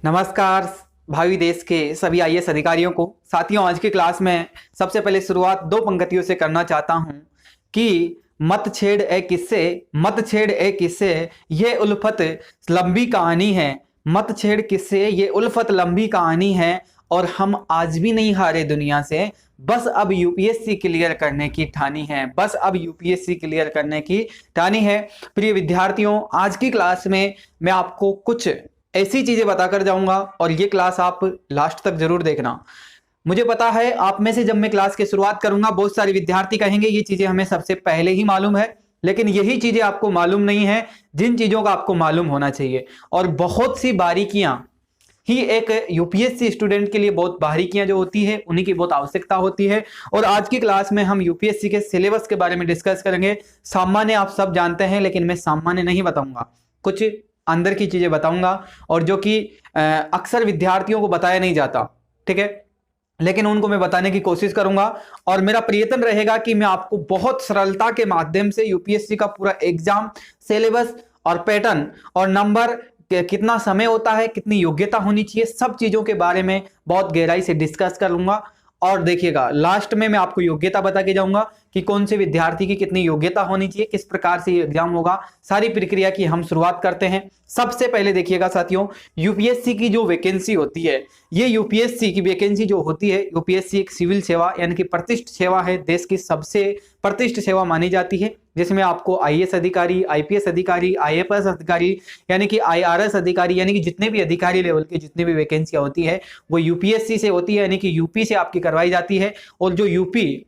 नमस्कार भावी देश के सभी आईएएस अधिकारियों को। साथियों, आज की क्लास में सबसे पहले शुरुआत दो पंक्तियों से करना चाहता हूं कि मत छेड़ ए किस्से, मत छेड़ ए किस्से, ये उल्फत लंबी कहानी है। मत छेड़ किस्से, ये उल्फत लंबी कहानी है और हम आज भी नहीं हारे दुनिया से। बस अब यूपीएससी क्लियर करने की ठानी है, बस अब यूपीएससी क्लियर करने की ठानी है। प्रिय विद्यार्थियों, आज की क्लास में मैं आपको कुछ ऐसी चीजें बताकर जाऊंगा और ये क्लास आप लास्ट तक जरूर देखना। मुझे पता है आप में से जब मैं क्लास की शुरुआत करूंगा बहुत सारे विद्यार्थी कहेंगे ये चीजें हमें सबसे पहले ही मालूम है, लेकिन यही चीजें आपको मालूम नहीं है जिन चीजों का आपको मालूम होना चाहिए। और बहुत सी बारीकियां ही एक यूपीएससी स्टूडेंट के लिए, बहुत बारीकियां जो होती है उन्हीं की बहुत आवश्यकता होती है। और आज की क्लास में हम यूपीएससी के सिलेबस के बारे में डिस्कस करेंगे। सामान्य आप सब जानते हैं, लेकिन मैं सामान्य नहीं बताऊंगा, कुछ अंदर की चीजें बताऊंगा और जो कि अक्सर विद्यार्थियों को बताया नहीं जाता, ठीक है, लेकिन उनको मैं बताने की कोशिश करूंगा। और मेरा प्रयत्न रहेगा कि मैं आपको बहुत सरलता के माध्यम से यूपीएससी का पूरा एग्जाम, सिलेबस और पैटर्न और नंबर, कितना समय होता है, कितनी योग्यता होनी चाहिए, सब चीजों के बारे में बहुत गहराई से डिस्कस कर लूंगा। और देखिएगा लास्ट में मैं आपको योग्यता बता के जाऊंगा कि कौन से विद्यार्थी की कितनी योग्यता होनी चाहिए, किस प्रकार से ये एग्जाम होगा। सारी प्रक्रिया की हम शुरुआत करते हैं। सबसे पहले देखिएगा साथियों, यूपीएससी की जो वैकेंसी होती है, ये यूपीएससी की वैकेंसी जो होती है, यूपीएससी एक सिविल सेवा यानी कि प्रतिष्ठित सेवा है, देश की सबसे प्रतिष्ठित सेवा मानी जाती है, जिसमें आपको आईएएस अधिकारी, आईपीएस अधिकारी, आईएफएस अधिकारी यानी कि आईआरएस अधिकारी, यानी कि जितने भी अधिकारी लेवल की जितनी भी वैकेंसियां होती है वो यूपीएससी से होती है, यानी कि यूपी से आपकी करवाई जाती है। और जो यूपी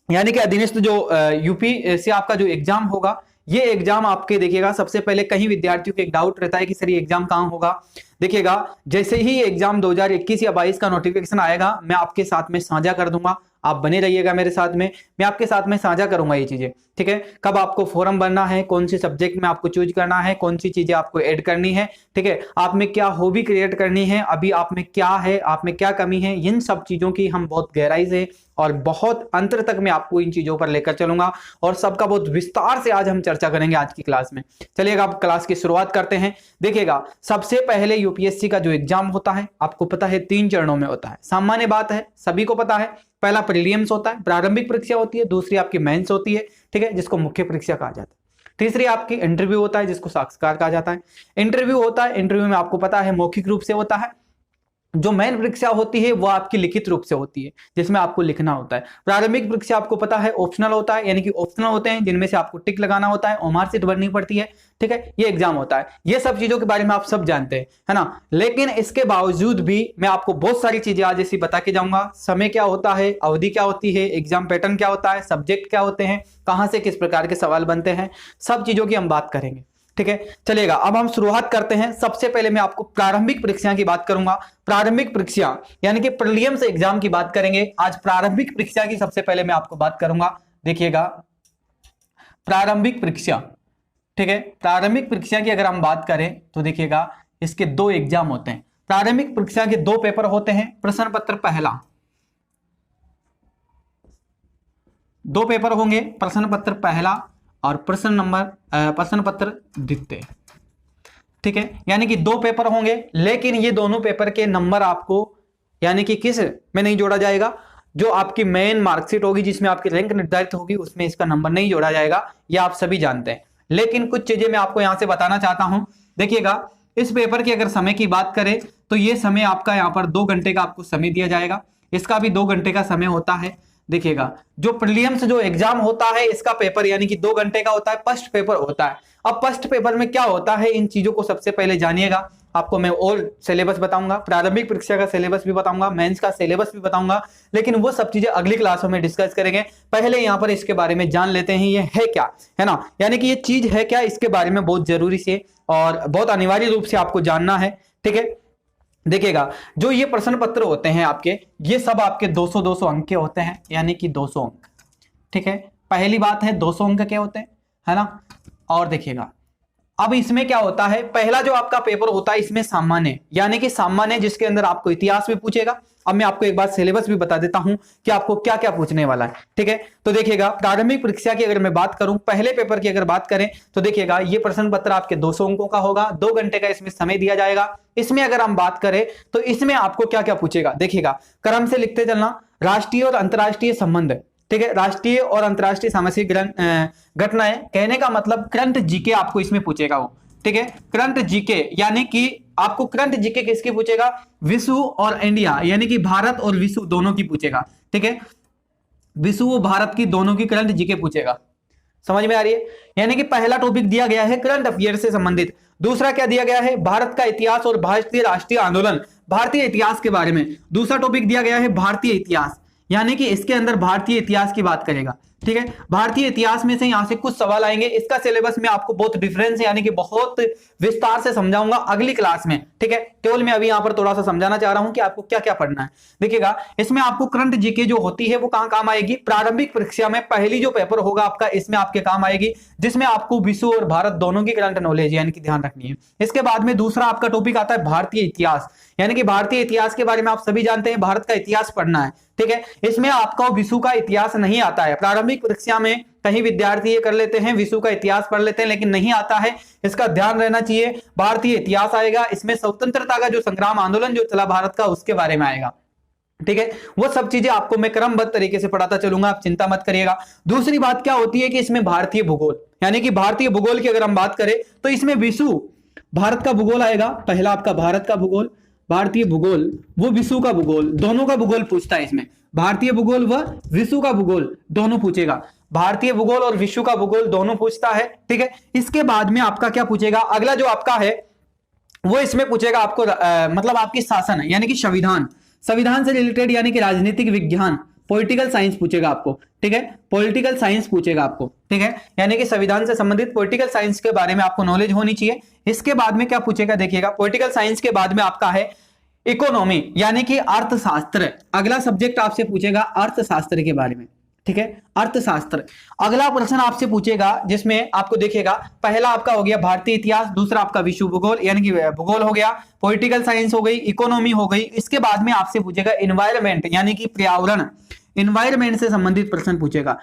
यानी कि अधीनस्थ जो यूपी से आपका जो एग्जाम होगा, ये एग्जाम आपके देखिएगा, सबसे पहले कई विद्यार्थियों को एक डाउट रहता है कि सर ये एग्जाम कहां होगा। देखिएगा जैसे ही एग्जाम 2021 या 22 का नोटिफिकेशन आएगा मैं आपके साथ में साझा कर दूंगा। आप बने रहिएगा मेरे साथ में, मैं आपके साथ में साझा करूंगा ये चीजें, ठीक है। कब आपको फॉर्म भरना है, कौन से सब्जेक्ट में आपको चूज करना है, कौन सी चीजें आपको ऐड करनी है, ठीक है, आप में क्या हॉबी क्रिएट करनी है, अभी आप में क्या है, आप में क्या कमी है, इन सब चीजों की हम बहुत गहराई से और बहुत अंतर तक मैं आपको इन चीजों पर लेकर चलूंगा और सबका बहुत विस्तार से आज हम चर्चा करेंगे आज की क्लास में। चलिएगा अब क्लास की शुरुआत करते हैं। देखिएगा सबसे पहले यूपीएससी का जो एग्जाम होता है आपको पता है 3 चरणों में होता है। सामान्य बात है, सभी को पता है। पहला प्रीलिम्स होता है, प्रारंभिक परीक्षा होती है। दूसरी आपकी मेंस होती है, ठीक है, जिसको मुख्य परीक्षा कहा जाता है। तीसरी आपकी इंटरव्यू होता है, जिसको साक्षात्कार कहा जाता है। इंटरव्यू होता है, इंटरव्यू में आपको पता है मौखिक रूप से होता है। जो मेन परीक्षा होती है वो आपकी लिखित रूप से होती है, जिसमें आपको लिखना होता है। प्रारंभिक परीक्षा आपको पता है ऑप्शनल होता है, यानी कि ऑप्शनल होते हैं जिनमें से आपको टिक लगाना होता है, ओमार सीट भरनी पड़ती है, ठीक है, ये एग्जाम होता है। ये सब चीजों के बारे में आप सब जानते हैं, है ना। लेकिन इसके बावजूद भी मैं आपको बहुत सारी चीजें आज ऐसी बता के जाऊंगा। समय क्या होता है, अवधि क्या होती है, एग्जाम पैटर्न क्या होता है, सब्जेक्ट क्या होते हैं, कहां से किस प्रकार के सवाल बनते हैं, सब चीजों की हम बात करेंगे, ठीक है। चलेगा अब हम शुरुआत करते हैं। सबसे पहले मैं आपको प्रारंभिक परीक्षा की बात करूंगा। प्रारंभिक परीक्षा यानी कि प्रीलिम्स एग्जाम की बात करेंगे आज। प्रारंभिक परीक्षा की सबसे पहले मैं आपको बात करूंगा। देखिएगा प्रारंभिक परीक्षा, ठीक है, प्रारंभिक परीक्षा की अगर हम बात करें तो देखिएगा इसके 2 एग्जाम होते हैं। प्रारंभिक परीक्षा के 2 पेपर होते हैं। प्रश्न पत्र पहला, 2 पेपर होंगे, प्रश्न पत्र पहला और प्रश्न पत्र द्वितीय, ठीक है, यानी कि 2 पेपर होंगे। लेकिन ये दोनों पेपर के नंबर आपको यानी कि किस में नहीं जोड़ा जाएगा, जो आपकी मेन मार्कशीट होगी जिसमें आपकी रैंक निर्धारित होगी उसमें इसका नंबर नहीं जोड़ा जाएगा, ये आप सभी जानते हैं। लेकिन कुछ चीजें मैं आपको यहां से बताना चाहता हूं। देखिएगा इस पेपर की अगर समय की बात करें तो ये समय आपका यहाँ पर 2 घंटे का आपको समय दिया जाएगा। इसका भी 2 घंटे का समय होता है। देखिएगा जो प्रीलिम्स जो एग्जाम होता है इसका पेपर यानी कि 2 घंटे का होता है, फर्स्ट पेपर होता है। अब फर्स्ट पेपर में क्या होता है, इन चीजों को सबसे पहले जानिएगा। आपको मैं और सिलेबस बताऊंगा, प्रारंभिक परीक्षा का सिलेबस भी बताऊंगा, मेंस का सिलेबस भी बताऊंगा, लेकिन वो सब चीजें अगली क्लासों में डिस्कस करेंगे। पहले यहां पर इसके बारे में जान लेते हैं ये है क्या, है ना, यानी कि ये चीज है क्या, इसके बारे में बहुत जरूरी से और बहुत अनिवार्य रूप से आपको जानना है, ठीक है। देखिएगा जो ये प्रश्न पत्र होते हैं आपके, ये सब आपके 200-200 अंक के होते हैं, यानी कि 200 अंक, ठीक है। पहली बात है 200 अंक के होते हैं, है ना। और देखिएगा अब इसमें क्या होता है, पहला जो आपका पेपर होता है इसमें सामान्य, यानी कि सामान्य जिसके अंदर आपको इतिहास में पूछेगा। अब मैं आपको एक बार सिलेबस भी बता देता हूं कि आपको क्या क्या पूछने वाला है, ठीक है। तो देखिएगा, प्रारंभिक परीक्षा की अगर मैं बात करूं, पहले पेपर की अगर बात करें तो देखिएगा, ये प्रश्न पत्र आपके 200 अंकों का होगा, 2 घंटे का इसमें समय दिया जाएगा। इसमें अगर हम बात करें तो इसमें आपको क्या क्या पूछेगा, देखिएगा क्रम से लिखते चलना। राष्ट्रीय और अंतर्राष्ट्रीय संबंध, ठीक है, राष्ट्रीय और अंतर्राष्ट्रीय सामाजिक घटनाएं, कहने का मतलब करंट जीके आपको इसमें पूछेगा वो, ठीक है। करंट जीके यानी कि आपको करंट जीके किसकी पूछेगा, विश्व और इंडिया, यानी कि भारत और विश्व दोनों की पूछेगा, ठीक है। विश्व और भारत की दोनों की करंट जीके पूछेगा, समझ में आ रही है। यानी कि पहला टॉपिक दिया गया है करंट अफेयर से संबंधित। दूसरा क्या दिया गया है, भारत का इतिहास और भारतीय राष्ट्रीय आंदोलन, भारतीय इतिहास के बारे में। दूसरा टॉपिक दिया गया है भारतीय इतिहास, यानी कि इसके अंदर भारतीय इतिहास की बात करेगा, ठीक है। भारतीय इतिहास में से यहां से कुछ सवाल आएंगे। इसका सिलेबस में आपको बहुत डिफरेंस यानी कि बहुत विस्तार से समझाऊंगा अगली क्लास में, ठीक है। केवल मैं अभी यहां पर थोड़ा सा समझाना चाह रहा हूं कि आपको क्या क्या पढ़ना है। देखिएगा, इसमें आपको करंट जीके जो होती है वो कहां काम आएगी, प्रारंभिक परीक्षा में पहली जो पेपर होगा आपका इसमें आपके काम आएगी, जिसमें आपको विश्व और भारत दोनों की करंट नॉलेज यानी कि ध्यान रखनी है। इसके बाद में दूसरा आपका टॉपिक आता है भारतीय इतिहास, यानी कि भारतीय इतिहास के बारे में आप सभी जानते हैं, भारत का इतिहास पढ़ना है, ठीक है। इसमें आपको विश्व का इतिहास नहीं आता है। प्रारंभिक परीक्षा में कहीं विद्यार्थी ये कर लेते हैं, विश्व का इतिहास पढ़ लेते हैं, लेकिन नहीं आता है, इसका ध्यान रहना चाहिए। भारतीय इतिहास आएगा, इसमें स्वतंत्रता का जो संग्राम आंदोलन जो चला भारत का उसके बारे में आएगा, ठीक है। वो सब चीजें आपको मैं क्रमबद्ध तरीके से पढ़ाता चलूंगा, आप चिंता मत करिएगा। दूसरी बात क्या होती है कि इसमें भारतीय भूगोल, यानी कि भारतीय भूगोल की अगर हम बात करें तो इसमें विश्व भारत का भूगोल आएगा। पहला आपका भारत का भूगोल, भारतीय भूगोल, वो विश्व का भूगोल, दोनों का भूगोल पूछता है इसमें। भारतीय भूगोल व विश्व का भूगोल दोनों पूछेगा, भारतीय भूगोल और विश्व का भूगोल दोनों पूछता है, ठीक है। इसके बाद में आपका क्या पूछेगा, अगला जो आपका है वो इसमें पूछेगा आपको मतलब आपकी शासन है, यानी कि संविधान, संविधान से रिलेटेड यानी कि राजनीतिक विज्ञान, पॉलिटिकल साइंस पूछेगा आपको, ठीक है। पॉलिटिकल साइंस पूछेगा आपको, ठीक है, यानी कि संविधान से संबंधित पॉलिटिकल साइंस के बारे में आपको नॉलेज होनी चाहिए। इसके बाद में क्या पूछेगा, देखिएगा पॉलिटिकल साइंस के बाद में आपका है इकोनॉमी, यानी कि अर्थशास्त्र। अगला सब्जेक्ट आपसे पूछेगा अर्थशास्त्र के बारे में, ठीक है, अर्थशास्त्र। अगला प्रश्न आपसे पूछेगा जिसमें आपको देखिएगा, पहला आपका हो गया भारतीय इतिहास, दूसरा आपका विश्व भूगोल यानी कि भूगोल हो गया, पॉलिटिकल साइंस हो गई, इकोनॉमी हो गई। इसके बाद में आपसे पूछेगा एनवायरमेंट यानी कि पर्यावरण, एनवायरमेंट से संबंधित प्रश्न पूछेगा,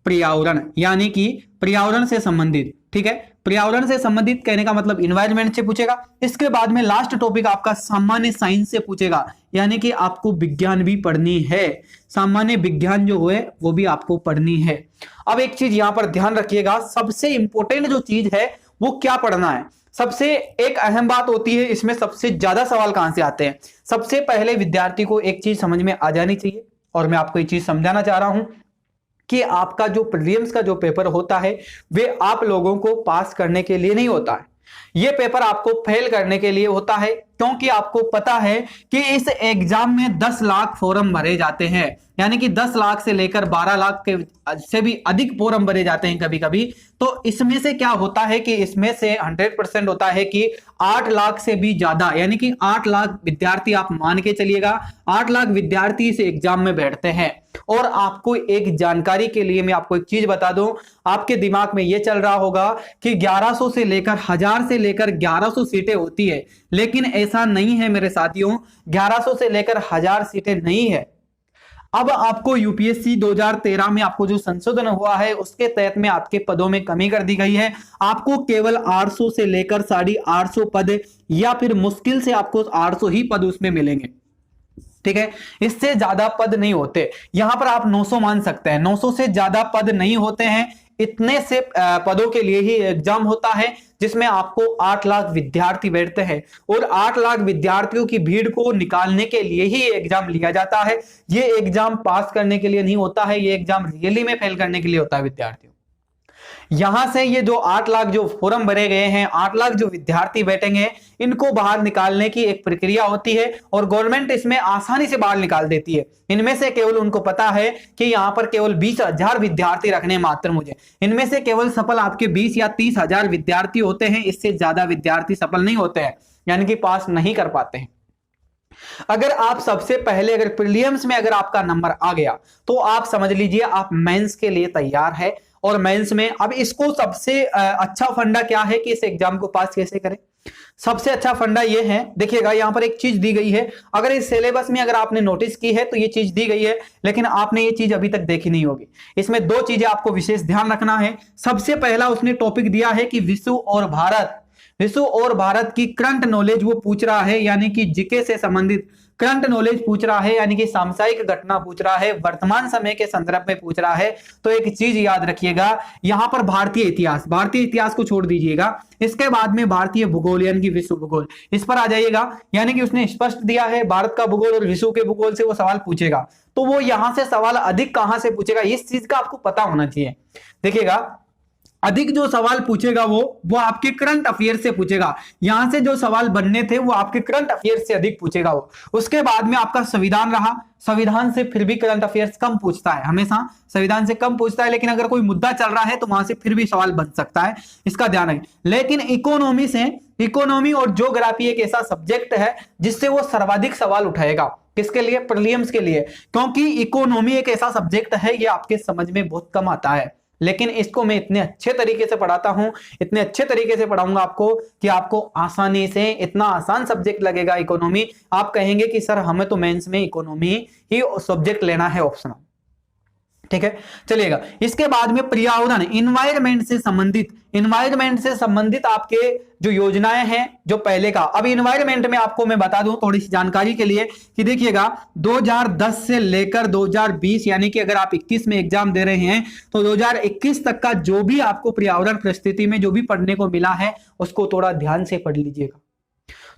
पर्यावरण यानी कि पर्यावरण से संबंधित, ठीक है, पर्यावरण से संबंधित कहने का मतलब एनवायरमेंट से पूछेगा। इसके बाद में लास्ट टॉपिक आपका सामान्य साइंस से पूछेगा, यानी कि आपको विज्ञान भी पढ़नी है, सामान्य विज्ञान जो है वो भी आपको पढ़नी है। अब एक चीज यहां पर ध्यान रखिएगा, सबसे इंपॉर्टेंट जो चीज है वो क्या पढ़ना है। सबसे एक अहम बात होती है इसमें, सबसे ज्यादा सवाल कहां से आते हैं। सबसे पहले विद्यार्थी को एक चीज समझ में आ जानी चाहिए, और मैं आपको एक चीज समझाना चाह रहा हूं कि आपका जो प्रीलिम्स का जो पेपर होता है वे आप लोगों को पास करने के लिए नहीं होता है, ये पेपर आपको फेल करने के लिए होता है। क्योंकि आपको पता है कि इस एग्जाम में 10 लाख फॉर्म भरे जाते हैं, यानी कि 10 लाख से लेकर 12 लाख के से भी अधिक फॉर्म भरे जाते हैं कभी कभी। तो इसमें से क्या होता है कि इसमें से 100% होता है कि 8 लाख से भी ज्यादा, यानी कि 8 लाख विद्यार्थी आप मान के चलिएगा, 8 लाख विद्यार्थी इस एग्जाम में बैठते हैं। और आपको एक जानकारी के लिए मैं आपको एक चीज बता दूं, आपके दिमाग में यह चल रहा होगा कि 1100 से लेकर 1000 से लेकर 1100 सीटें होती है, लेकिन ऐसा नहीं है मेरे साथियों, 1100 से लेकर 1000 सीटें नहीं है। अब आपको यूपीएससी 2013 में आपको जो संशोधन हुआ है उसके तहत में आपके पदों में कमी कर दी गई है। आपको केवल 800 से लेकर 850 पद या फिर मुश्किल से आपको 800 ही पद उसमें मिलेंगे, ठीक है, इससे ज्यादा पद नहीं होते। यहां पर आप 900 मान सकते हैं, 900 से ज्यादा पद नहीं होते हैं। इतने से पदों के लिए ही एग्जाम होता है जिसमें आपको 8 लाख विद्यार्थी बैठते हैं, और 8 लाख विद्यार्थियों की भीड़ को निकालने के लिए ही एग्जाम लिया जाता है। ये एग्जाम पास करने के लिए नहीं होता है, ये एग्जाम रियली में फेल करने के लिए होता है विद्यार्थियों। यहां से ये जो 8 लाख जो फॉर्म भरे गए हैं, 8 लाख जो विद्यार्थी बैठेंगे, इनको बाहर निकालने की एक प्रक्रिया होती है और गवर्नमेंट इसमें आसानी से बाहर निकाल देती है। इनमें से केवल उनको पता है कि यहां पर केवल 20,000 विद्यार्थी रखने मात्र मुझे, इनमें से केवल सफल आपके 20 या 30,000 विद्यार्थी होते हैं, इससे ज्यादा विद्यार्थी सफल नहीं होते हैं, यानी कि पास नहीं कर पाते हैं। अगर आप सबसे पहले अगर प्रीलिम्स में अगर आपका नंबर आ गया तो आप समझ लीजिए आप मेंस के लिए तैयार है, और मेंस में। अब इसको सबसे अच्छा फंडा क्या है कि इस एग्जाम को पास कैसे करें, सबसे अच्छा फंडा ये है। देखिएगा यहां पर एक चीज दी गई है, अगर इस सिलेबस में अगर आपने नोटिस की है तो ये चीज दी गई है, लेकिन आपने ये चीज अभी तक देखी नहीं होगी। इसमें दो चीजें आपको विशेष ध्यान रखना है। सबसे पहला उसने टॉपिक दिया है कि विश्व और भारत, विश्व और भारत की करंट नॉलेज वो पूछ रहा है, यानी कि जीके से संबंधित करंट नॉलेज पूछ रहा है, यानी कि सामयिक घटना पूछ रहा है, वर्तमान समय के संदर्भ में पूछ रहा है। तो एक चीज याद रखिएगा, यहां पर भारतीय इतिहास, भारतीय इतिहास को छोड़ दीजिएगा, इसके बाद में भारतीय भूगोल यानी कि विश्व भूगोल, इस पर आ जाइएगा। यानी कि उसने स्पष्ट दिया है भारत का भूगोल और विश्व के भूगोल से वो सवाल पूछेगा, तो वो यहां से सवाल अधिक कहां से पूछेगा, इस चीज का आपको पता होना चाहिए। देखिएगा अधिक जो सवाल पूछेगा वो आपके करंट अफेयर से पूछेगा, यहां से जो सवाल बनने थे वो आपके करंट अफेयर से अधिक पूछेगा वो। उसके बाद में आपका संविधान रहा, संविधान से फिर भी करंट अफेयर्स कम पूछता है, हमेशा संविधान से कम पूछता है, लेकिन अगर कोई मुद्दा चल रहा है तो वहां से फिर भी सवाल बन सकता है, इसका ध्यान रखें। लेकिन इकोनॉमी से, इकोनॉमी और ज्योग्राफी एक ऐसा सब्जेक्ट है जिससे वो सर्वाधिक सवाल उठाएगा, किसके लिए, प्रीलिम्स के लिए, क्योंकि इकोनॉमी एक ऐसा सब्जेक्ट है ये आपके समझ में बहुत कम आता है, लेकिन इसको मैं इतने अच्छे तरीके से पढ़ाता हूं, इतने अच्छे तरीके से पढ़ाऊंगा आपको कि आपको आसानी से, इतना आसान सब्जेक्ट लगेगा इकोनॉमी, आप कहेंगे कि सर हमें तो मेंस में इकोनॉमी ही सब्जेक्ट लेना है ऑप्शनल। ठीक है, चलिएगा। इसके बाद में पर्यावरण, इन्वायरमेंट से संबंधित, इन्वायरमेंट से संबंधित आपके जो योजनाएं हैं, जो पहले का, अब इन्वायरमेंट में आपको मैं बता दूं थोड़ी सी जानकारी के लिए कि देखिएगा 2010 से लेकर 2020, यानी कि अगर आप 21 में एग्जाम दे रहे हैं तो 2021 तक का जो भी आपको पर्यावरण परिस्थिति में जो भी पढ़ने को मिला है उसको थोड़ा ध्यान से पढ़ लीजिएगा,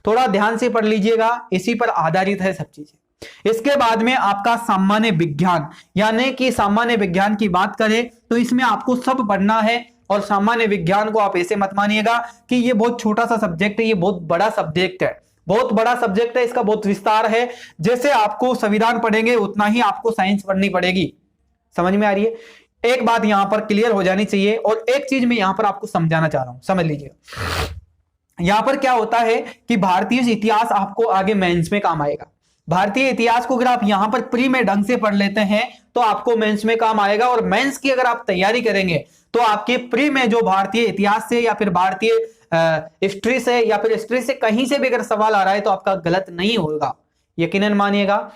थोड़ा ध्यान से पढ़ लीजिएगा, इसी पर आधारित है सब चीजें। इसके बाद में आपका सामान्य विज्ञान, यानी कि सामान्य विज्ञान की बात करें तो इसमें आपको सब पढ़ना है, और सामान्य विज्ञान को आप ऐसे मत मानिएगा कि ये बहुत छोटा सा सब्जेक्ट है, ये बहुत बड़ा सब्जेक्ट है, बहुत बड़ा सब्जेक्ट है, इसका बहुत विस्तार है। जैसे आपको संविधान पढ़ेंगे उतना ही आपको साइंस पढ़नी पड़ेगी, समझ में आ रही है? एक बात यहां पर क्लियर हो जानी चाहिए, और एक चीज मैं यहां पर आपको समझाना चाह रहा हूं, समझ लीजिएगा। यहां पर क्या होता है कि भारतीय इतिहास आपको आगे मेंस में काम आएगा। भारतीय इतिहास को अगर आप यहां पर प्री में ढंग से पढ़ लेते हैं तो आपको मेंस में काम आएगा, और मेंस की अगर आप तैयारी करेंगे तो आपके प्री में जो भारतीय इतिहास से या फिर भारतीय हिस्ट्री से या फिर हिस्ट्री से कहीं से भी अगर सवाल आ रहा है तो आपका गलत नहीं होगा, यकीनन मानिएगा।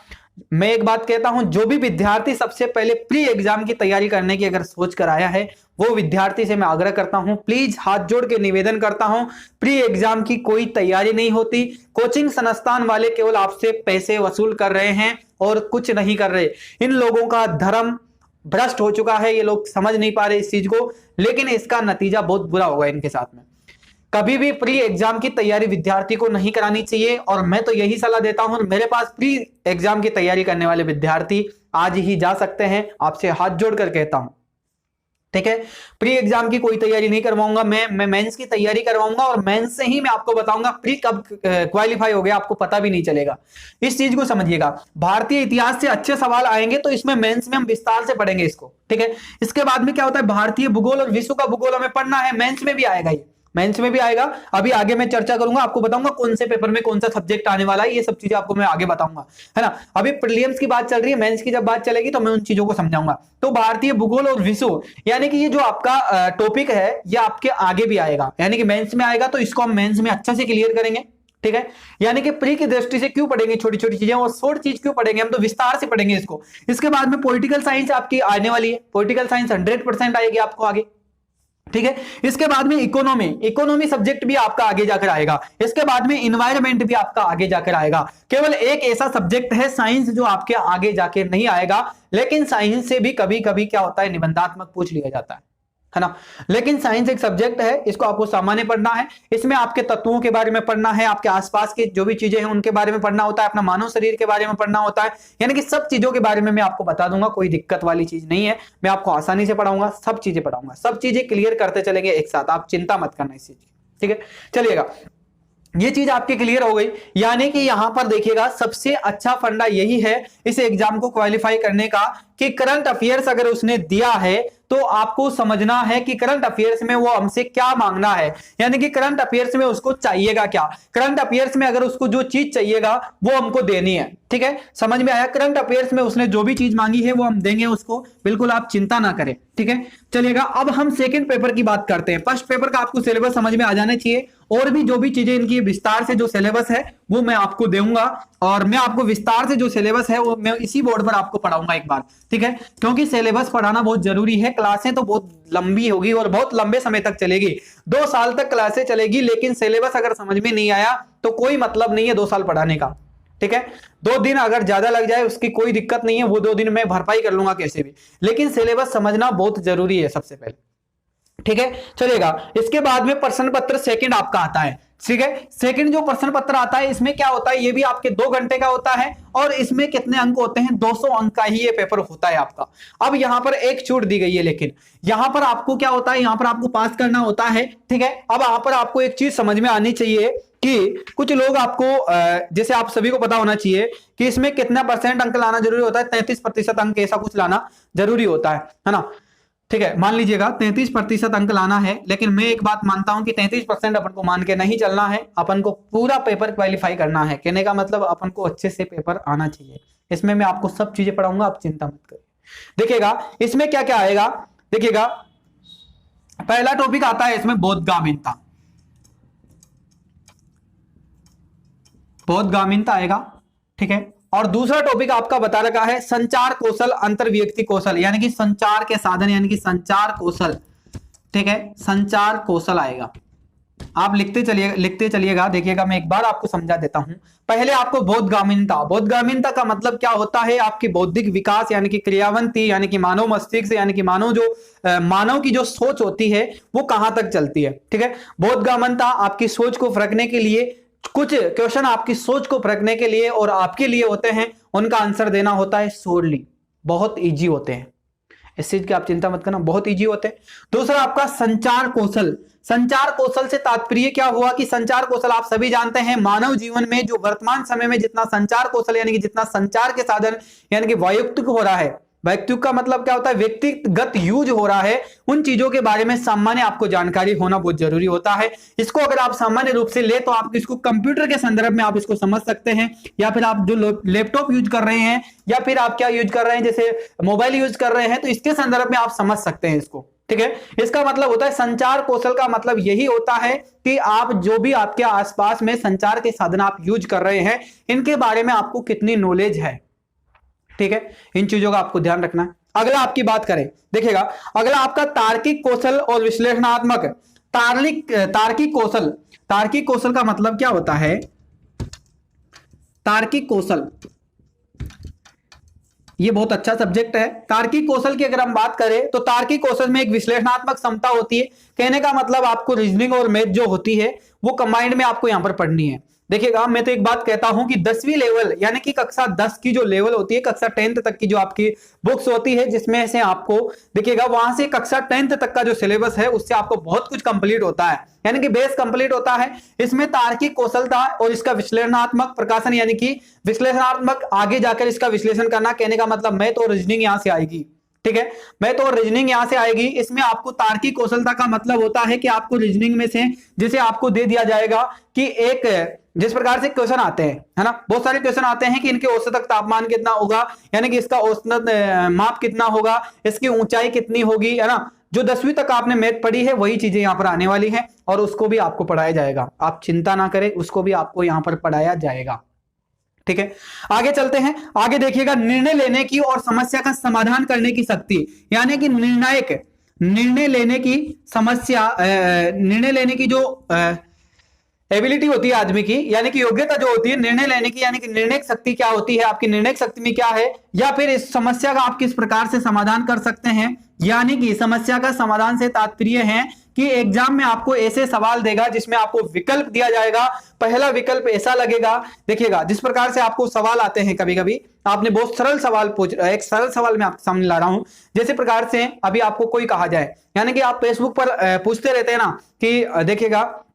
मैं एक बात कहता हूं, जो भी विद्यार्थी सबसे पहले प्री एग्जाम की तैयारी करने की अगर सोच कर आया है वो विद्यार्थी से मैं आग्रह करता हूं, प्लीज हाथ जोड़ के निवेदन करता हूं, प्री एग्जाम की कोई तैयारी नहीं होती। कोचिंग संस्थान वाले केवल आपसे पैसे वसूल कर रहे हैं और कुछ नहीं कर रहे। इन लोगों का धर्म भ्रष्ट हो चुका है, ये लोग समझ नहीं पा रहे इस चीज को, लेकिन इसका नतीजा बहुत बुरा होगा इनके साथ में। कभी भी प्री एग्जाम की तैयारी विद्यार्थी को नहीं करानी चाहिए, और मैं तो यही सलाह देता हूं, मेरे पास प्री एग्जाम की तैयारी करने वाले विद्यार्थी आज ही जा सकते हैं, आपसे हाथ जोड़कर कहता हूं, ठीक है। प्री एग्जाम की कोई तैयारी नहीं करवाऊंगा, मैं मेंस की तैयारी करवाऊंगा, और मेंस से ही मैं आपको बताऊंगा प्री कब क्वालिफाई हो गया आपको पता भी नहीं चलेगा। इस चीज को समझिएगा, भारतीय इतिहास से अच्छे सवाल आएंगे तो इसमें मेंस में हम विस्तार से पढ़ेंगे इसको, ठीक है। इसके बाद में क्या होता है, भारतीय भूगोल और विश्व का भूगोल हमें पढ़ना है, मेंस में भी आएगा, ये मेंस में भी आएगा। अभी आगे मैं चर्चा करूंगा, आपको बताऊंगा कौन से पेपर में कौन सा सब्जेक्ट आने वाला है, ये सब चीजें आपको मैं आगे बताऊंगा, है ना। अभी प्रीलिम्स की बात चल रही है, मेंस की जब बात चलेगी तो मैं उन चीजों को समझाऊंगा। तो भारतीय भूगोल और विश्व, यानी कि ये जो आपका टॉपिक है ये आपके आगे भी आएगा, यानी कि मेंस में आएगा, तो इसको हम मेंस में अच्छे से क्लियर करेंगे, ठीक है। यानी कि प्री की दृष्टि से क्यों पढ़ेंगे छोटी छोटी चीजें, और शॉर्ट चीज क्यों पढ़ेंगे, हम तो विस्तार से पढ़ेंगे इसको। इसके बाद में पॉलिटिकल साइंस आपकी आने वाली है, पॉलिटिकल साइंस 100% आएगी आपको आगे, ठीक है। इसके बाद में इकोनॉमी सब्जेक्ट भी आपका आगे जाकर आएगा। इसके बाद में इन्वायरमेंट भी आपका आगे जाकर आएगा। केवल एक ऐसा सब्जेक्ट है साइंस जो आपके आगे जाके नहीं आएगा, लेकिन साइंस से भी कभी कभी क्या होता है, निबंधात्मक पूछ लिया जाता है ना। लेकिन साइंस एक सब्जेक्ट है, इसको आपको सामान्य पढ़ना है, इसमें आपके तत्वों के बारे में पढ़ना है, आपके आसपास की जो भी चीजें हैं उनके बारे में पढ़ना होता है, अपना मानव शरीर के बारे में पढ़ना होता है, यानी कि सब चीजों के बारे में मैं आपको बता दूंगा, कोई दिक्कत वाली चीज नहीं है, मैं आपको आसानी से पढ़ाऊंगा, सब चीजें पढ़ाऊंगा, सब चीजें क्लियर करते चलेंगे एक साथ, आप चिंता मत करना इस चीज की, ठीक है। चलिएगा, ये चीज आपकी क्लियर हो गई, यानी कि यहां पर देखिएगा सबसे अच्छा फंडा यही है इस एग्जाम को क्वालिफाई करने का कि करंट अफेयर्स अगर उसने दिया है तो आपको समझना है कि करंट अफेयर्स में वो हमसे क्या मांगना है, यानी कि करंट अफेयर्स में उसको चाहिएगा क्या, करंट अफेयर्स में अगर उसको जो चीज चाहिएगा वो हमको देनी है, ठीक है, समझ में आया। करंट अफेयर्स में उसने जो भी चीज मांगी है वो हम देंगे उसको, बिल्कुल आप चिंता ना करें, ठीक है। चलिएगा, अब हम सेकंड पेपर की बात करते हैं। फर्स्ट पेपर का आपको सिलेबस समझ में आ जाना चाहिए, और भी जो भी चीजें इनकी विस्तार से जो सिलेबस है वो मैं आपको दूंगा, और मैं आपको विस्तार से जो सिलेबस है वो मैं इसी बोर्ड पर आपको पढ़ाऊंगा एक बार, ठीक है। क्योंकि सिलेबस पढ़ाना बहुत जरूरी है। क्लासें तो बहुत लंबी होगी और बहुत लंबे समय तक चलेगी, 2 साल तक क्लासें चलेगी, लेकिन सिलेबस अगर समझ में नहीं आया तो कोई मतलब नहीं है 2 साल पढ़ाने का, ठीक है। 2 दिन अगर ज्यादा लग जाए उसकी कोई दिक्कत नहीं है, वो 2 दिन मैं भरपाई कर लूंगा कैसे भी, लेकिन सिलेबस समझना बहुत जरूरी है सबसे पहले, ठीक है। चलिएगा, इसके बाद में प्रश्न पत्र सेकंड आपका आता है, ठीक है। सेकंड जो प्रश्न पत्र आता है इसमें क्या होता है, ये भी आपके 2 घंटे का होता है, और इसमें कितने अंक होते हैं, 200 अंक का ही ये पेपर होता है आपका। अब यहां पर एक छूट दी गई है, लेकिन यहां पर आपको क्या होता है, यहां पर आपको पास करना होता है, ठीक है। अब यहां पर आपको एक चीज समझ में आनी चाहिए कि कुछ लोग आपको, जैसे आप सभी को पता होना चाहिए कि इसमें कितना % अंक लाना जरूरी होता है, 33% अंक ऐसा कुछ लाना जरूरी होता है ना, ठीक है। मान लीजिएगा 33% अंक लाना है, लेकिन मैं एक बात मानता हूं कि 33% अपन को मान के नहीं चलना है, अपन को पूरा पेपर क्वालिफाई करना है। कहने का मतलब अपन को अच्छे से पेपर आना चाहिए। इसमें मैं आपको सब चीजें पढ़ाऊंगा, आप चिंता मत करिए। देखिएगा इसमें क्या क्या आएगा, देखिएगा पहला टॉपिक आता है इसमें बोधगामिनता, बोधगामिनता आएगा, ठीक है। और दूसरा टॉपिक आपका बता रखा है संचार कौशल, अंतर्व्यक्ति कौशल, यानी कि संचार के साधन, यानी कि संचार कौशल, ठीक है। संचार कौशल आएगा, आप लिखते चलिएगा। देखिएगा मैं एक बार आपको समझा देता हूं। पहले आपको बोधगामिनता, बोधगामिनता का मतलब क्या होता है, आपकी बौद्धिक विकास यानी कि क्रियावंती, यानी कि मानव मस्तिष्क, यानी कि मानव की जो सोच होती है वो कहां तक चलती है, ठीक है। बोधगामिनता आपकी सोच को परखने के लिए, कुछ क्वेश्चन आपकी सोच को परखने के लिए और आपके लिए होते हैं, उनका आंसर देना होता है शॉर्टली, बहुत इजी होते हैं, इस चीज की आप चिंता मत करना, बहुत इजी होते हैं। दूसरा आपका संचार कौशल, संचार कौशल से तात्पर्य क्या हुआ कि संचार कौशल आप सभी जानते हैं, मानव जीवन में जो वर्तमान समय में जितना संचार कौशल यानी कि जितना संचार के साधन यानी कि वैयक्तिक हो रहा है, वैयक्तिक का मतलब क्या होता है, व्यक्तिगत यूज हो रहा है, उन चीजों के बारे में सामान्य आपको जानकारी होना बहुत जरूरी होता है। इसको अगर आप सामान्य रूप से ले तो आप इसको कंप्यूटर के संदर्भ में आप इसको समझ सकते हैं, या फिर आप जो लैपटॉप यूज कर रहे हैं, या फिर आप क्या यूज कर रहे हैं, जैसे मोबाइल यूज कर रहे हैं, तो इसके संदर्भ में आप समझ सकते हैं इसको, ठीक है। इसका मतलब होता है संचार कौशल का मतलब यही होता है कि आप जो भी आपके आसपास में संचार के साधन आप यूज कर रहे हैं, इनके बारे में आपको कितनी नॉलेज है, ठीक है। इन चीजों का आपको ध्यान रखना है। अगला आपकी बात करें, देखिएगा अगला आपका तार्किक कौशल और विश्लेषणात्मक, तार्किक कौशल, तार्किक कौशल का मतलब क्या होता है, तार्किक कौशल ये बहुत अच्छा सब्जेक्ट है। तार्किक कौशल की अगर हम बात करें तो तार्किक कौशल में एक विश्लेषणात्मक क्षमता होती है, कहने का मतलब आपको रीजनिंग और मैथ जो होती है वो कंबाइंड में आपको यहां पर पढ़नी है। देखिएगा मैं तो एक बात कहता हूं कि 10वीं लेवल यानी कि कक्षा 10 की जो लेवल होती है, कक्षा 10th तक की जो आपकी बुक्स होती है, जिसमें से आपको देखिएगा वहां से कक्षा 10th तक का जो सिलेबस है उससे आपको बहुत कुछ कंप्लीट होता है, यानी कि बेस कंप्लीट होता है। इसमें तार्किक कौशलता और इसका विश्लेषणात्मक प्रकाशन यानी कि विश्लेषणात्मक आगे जाकर इसका विश्लेषण करना, कहने का मतलब मैथ और रीजनिंग यहां से आएगी, ठीक है। मैथ और रीजनिंग यहां से आएगी। इसमें आपको तार्किक कौशलता का मतलब होता है कि आपको रीजनिंग में से जैसे आपको दे दिया जाएगा कि एक जिस प्रकार से क्वेश्चन आते हैं, है ना, बहुत सारे क्वेश्चन आते हैं कि इनके औसतक तापमान कितना होगा, यानी कि इसका औसत माप कितना होगा, इसकी ऊंचाई कितनी होगी, है ना। जो 10वीं तक आपने मैथ पढ़ी है वही चीजें यहाँ पर आने वाली हैं और उसको भी आपको पढ़ाया जाएगा, आप चिंता ना करें, उसको भी आपको यहाँ पर पढ़ाया जाएगा, ठीक है। आगे चलते हैं, आगे देखिएगा निर्णय लेने की और समस्या का समाधान करने की शक्ति, यानी कि निर्णय लेने की समस्या, निर्णय लेने की जो एबिलिटी होती है आदमी की, यानी कि योग्यता जो होती है निर्णय लेने की, यानी कि निर्णय शक्ति क्या होती है, आपकी निर्णय शक्ति में क्या है, या फिर इस समस्या का आप किस प्रकार से समाधान कर सकते हैं। यानी कि समस्या का समाधान से तात्पर्य है कि एग्जाम में आपको ऐसे सवाल देगा जिसमें आपको विकल्प दिया जाएगा। पहला विकल्प ऐसा लगेगा, देखिएगा जिस प्रकार से आपको सवाल आते हैं, कभी कभी आपने बहुत सरल सवाल एक सरल सवाल मैं आपके सामने ला रहा हूं। जैसे प्रकार से अभी आपको कोई कहा जाए, यानी कि आप फेसबुक पर पूछते रहते हैं ना कि देखिएगा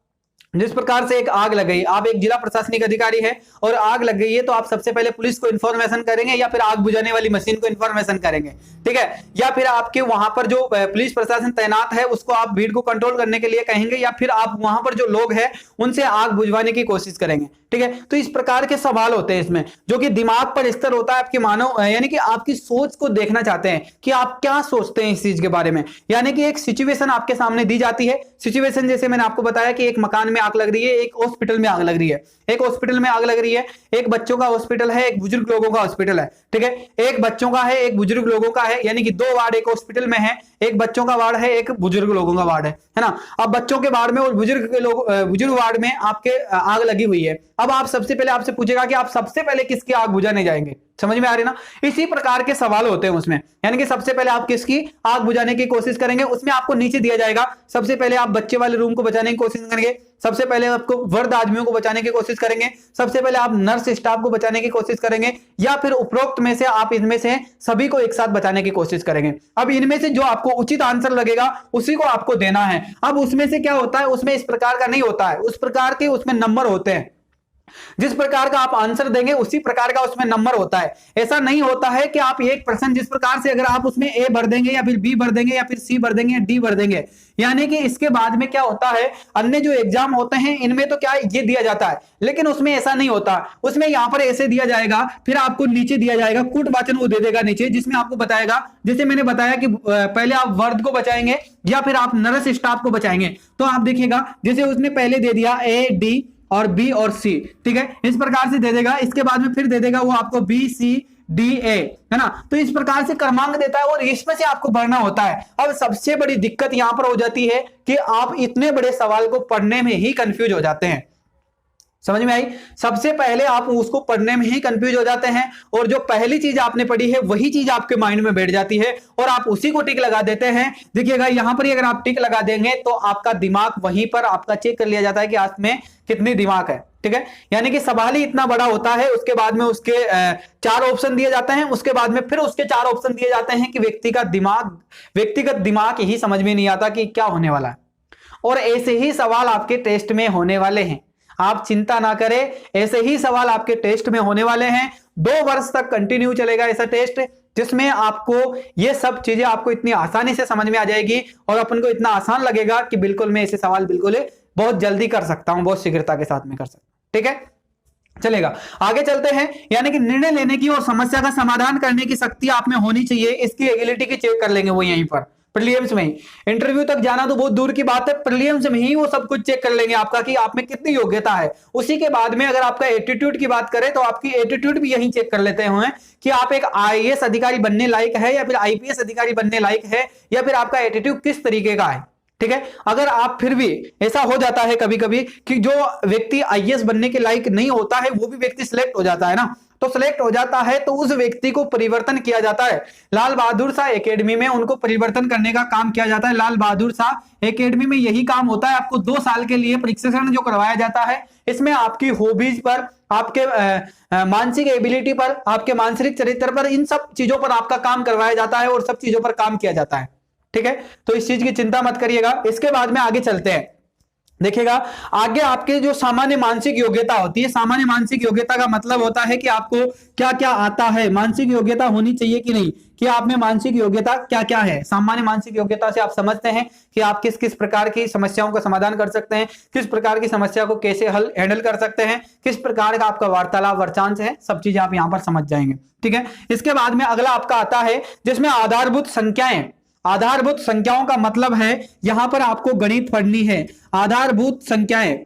जिस प्रकार से एक आग लग गई, आप एक जिला प्रशासनिक अधिकारी है और आग लग गई है, तो आप सबसे पहले पुलिस को इन्फॉर्मेशन करेंगे या फिर आग बुझाने वाली मशीन को इन्फॉर्मेशन करेंगे, ठीक है, या फिर आपके वहां पर जो पुलिस प्रशासन तैनात है उसको आप भीड़ को कंट्रोल करने के लिए कहेंगे, या फिर आप वहां पर जो लोग हैं उनसे आग बुझवाने की कोशिश करेंगे, ठीक है। तो इस प्रकार के सवाल होते हैं इसमें, जो कि दिमाग पर स्तर होता है आपके मानव, यानी कि आपकी सोच को देखना चाहते हैं कि आप क्या सोचते हैं इस चीज के बारे में। यानी कि एक सिचुएशन आपके सामने दी जाती है, सिचुएशन जैसे मैंने आपको बताया कि एक मकान में आग लग रही है, एक हॉस्पिटल में आग लग रही है, एक हॉस्पिटल में आग लग रही है, एक बच्चों का हॉस्पिटल है, एक बुजुर्ग लोगों का हॉस्पिटल है, ठीक है। एक बच्चों का है, एक बुजुर्ग लोगों का है, यानी कि 2 वार्ड एक हॉस्पिटल में है, एक बच्चों का वार्ड है, एक बुजुर्ग लोगों का वार्ड है ना। अब बच्चों के वार्ड में और बुजुर्ग वार्ड में आपके आग लगी हुई है। अब आप सबसे पहले आपसे पूछेगा कि आप सबसे पहले किसकी आग बुझाने जाएंगे, समझ में आ रही ना। इसी प्रकार के सवाल होते हैं उसमें, यानी कि सबसे पहले आप किसकी आग बुझाने की कोशिश करेंगे। उसमें आपको नीचे दिया जाएगा, सबसे पहले आप बच्चे वाले रूम को बचाने की कोशिश करेंगे, सबसे पहले आपको वृद्ध आदमियों को बचाने की कोशिश करेंगे, सबसे पहले आप नर्स स्टाफ को बचाने की कोशिश करेंगे, या फिर उपरोक्त में से आप इनमें से सभी को एक साथ बचाने की कोशिश करेंगे। अब इनमें से जो आपको उचित आंसर लगेगा उसी को आपको देना है। अब उसमें से क्या होता है, उसमें इस प्रकार का नहीं होता है, उस प्रकार के उसमें नंबर होते हैं, जिस प्रकार का आप आंसर देंगे उसी प्रकार का उसमें नंबर होता है। ऐसा नहीं होता है कि आप एक प्रश्न जिस प्रकार से अगर आप उसमें ए भर देंगे या फिर बी भर देंगे या फिर सी भर देंगे या डी भर देंगे, यानी कि इसके बाद में क्या होता है, अन्य जो एग्जाम होते हैं इनमें तो क्या ये दिया जाता है, लेकिन उसमें ऐसा नहीं होता। उसमें यहां पर ऐसे दिया जाएगा, फिर आपको नीचे दिया जाएगा कूट वाचन, वो दे देगा नीचे, जिसमें आपको बताएगा, जैसे मैंने बताया कि पहले आप वर्द को बचाएंगे या फिर आप नर्स स्टाफ को बचाएंगे। तो आप देखिएगा जैसे उसने पहले दे दिया ए डी और बी और सी, ठीक है, इस प्रकार से दे देगा। इसके बाद में फिर दे देगा वो आपको बी सी डी ए, है ना। तो इस प्रकार से क्रमांक देता है और इसमें से आपको भरना होता है। अब सबसे बड़ी दिक्कत यहां पर हो जाती है कि आप इतने बड़े सवाल को पढ़ने में ही कंफ्यूज हो जाते हैं, समझ में आई। सबसे पहले आप उसको पढ़ने में ही कंफ्यूज हो जाते हैं, और जो पहली चीज आपने पढ़ी है वही चीज आपके माइंड में बैठ जाती है और आप उसी को टिक लगा देते हैं। देखिएगा यहां पर अगर आप टिक लगा देंगे तो आपका दिमाग वहीं पर आपका चेक कर लिया जाता है कि आप में कितनी दिमाग है, ठीक है। यानी कि सवाल ही इतना बड़ा होता है, उसके बाद में उसके 4 ऑप्शन दिए जाते हैं, उसके बाद में फिर उसके 4 ऑप्शन दिए जाते हैं कि व्यक्तिगत दिमाग ही समझ में नहीं आता कि क्या होने वाला है। और ऐसे ही सवाल आपके टेस्ट में होने वाले हैं, आप चिंता ना करें, ऐसे ही सवाल आपके टेस्ट में होने वाले हैं। 2 वर्ष तक कंटिन्यू चलेगा ऐसा टेस्ट, जिसमें आपको ये सब चीजें आपको इतनी आसानी से समझ में आ जाएगी और अपन को इतना आसान लगेगा कि बिल्कुल मैं ऐसे सवाल बिल्कुल बहुत जल्दी कर सकता हूं, बहुत शीघ्रता के साथ में कर सकता हूं, ठीक है। चलेगा, आगे चलते हैं। यानी कि निर्णय लेने की और समस्या का समाधान करने की शक्ति आप में होनी चाहिए, इसकी एबिलिटी की चेक कर लेंगे वो यहीं पर प्रीलिम्स में ही। इंटरव्यू तक जाना तो बहुत दूर की बात है, प्रीलिम्स में ही वो सब कुछ चेक कर लेंगे आपका कि आप में कितनी योग्यता है। उसी के बाद में अगर आपका एटीट्यूड की बात करें तो आपकी एटीट्यूड भी यही चेक कर लेते हैं कि आप एक आईएएस अधिकारी बनने लायक है या फिर आईपीएस अधिकारी बनने लायक है, या फिर आपका एटीट्यूड किस तरीके का है, ठीक है। अगर आप फिर भी ऐसा हो जाता है कभी कभी कि जो व्यक्ति आईएएस बनने के लायक नहीं होता है वो भी व्यक्ति सिलेक्ट हो जाता है ना, तो सिलेक्ट हो जाता है तो उस व्यक्ति को परिवर्तन किया जाता है। लाल बहादुर शाह एकेडमी में उनको परिवर्तन करने का काम किया जाता है। लाल बहादुर शाह एकेडमी में यही काम होता है, आपको 2 साल के लिए प्रशिक्षण जो करवाया जाता है, इसमें आपकी हॉबीज पर, आपके मानसिक एबिलिटी पर, आपके मानसिक चरित्र पर, इन सब चीजों पर आपका काम करवाया जाता है और सब चीजों पर काम किया जाता है, ठीक है। तो इस चीज की चिंता मत करिएगा। इसके बाद में आगे चलते हैं, देखिएगा आगे आपके जो सामान्य मानसिक योग्यता होती है, सामान्य मानसिक योग्यता का मतलब होता है कि आपको क्या क्या आता है, मानसिक योग्यता होनी चाहिए कि नहीं, कि आप में मानसिक योग्यता क्या क्या है। सामान्य मानसिक योग्यता से आप समझते हैं कि आप किस किस प्रकार की समस्याओं का समाधान कर सकते हैं, किस प्रकार की समस्या को कैसे हैंडल कर सकते हैं, किस प्रकार का आपका वार्तालाप वर्चांश है, सब चीजें आप यहां पर समझ जाएंगे, ठीक है। इसके बाद में अगला आपका आता है जिसमें आधारभूत संख्याएं। आधारभूत संख्याओं का मतलब है यहां पर आपको गणित पढ़नी है। आधारभूत संख्याएं,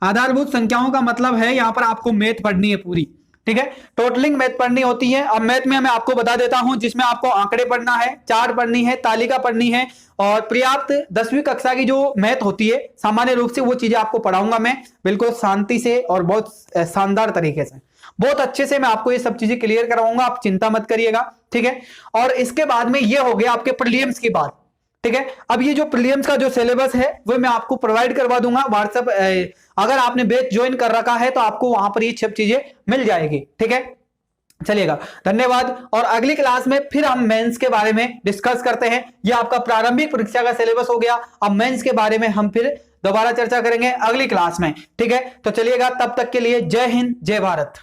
आधारभूत संख्याओं का मतलब है यहां पर आपको मैथ पढ़नी है पूरी, ठीक है। टोटलिंग मैथ पढ़नी होती है। अब मैथ में मैं आपको बता देता हूं, जिसमें आपको आंकड़े पढ़ना है, चार्ट पढ़नी है, तालिका पढ़नी है, और पर्याप्त 10वीं कक्षा की जो मैथ होती है सामान्य रूप से वो चीजें आपको पढ़ाऊंगा मैं बिल्कुल शांति से और बहुत शानदार तरीके से, बहुत अच्छे से मैं आपको ये सब चीजें क्लियर करवाऊंगा, आप चिंता मत करिएगा, ठीक है। और इसके बाद में ये हो गया आपके प्रीलिम्स की बात, ठीक है। अब ये जो प्रीलिम्स का जो सिलेबस है वो मैं आपको प्रोवाइड करवा दूंगा व्हाट्सएप, अगर आपने बैच ज्वाइन कर रखा है तो आपको वहां पर ये सब चीजें मिल जाएगी, ठीक है। चलिएगा, धन्यवाद। और अगली क्लास में फिर हम मेंस के बारे में डिस्कस करते हैं। ये आपका प्रारंभिक परीक्षा का सिलेबस हो गया, अब मेंस के बारे में हम फिर दोबारा चर्चा करेंगे अगली क्लास में, ठीक है। तो चलिएगा, तब तक के लिए जय हिंद, जय भारत।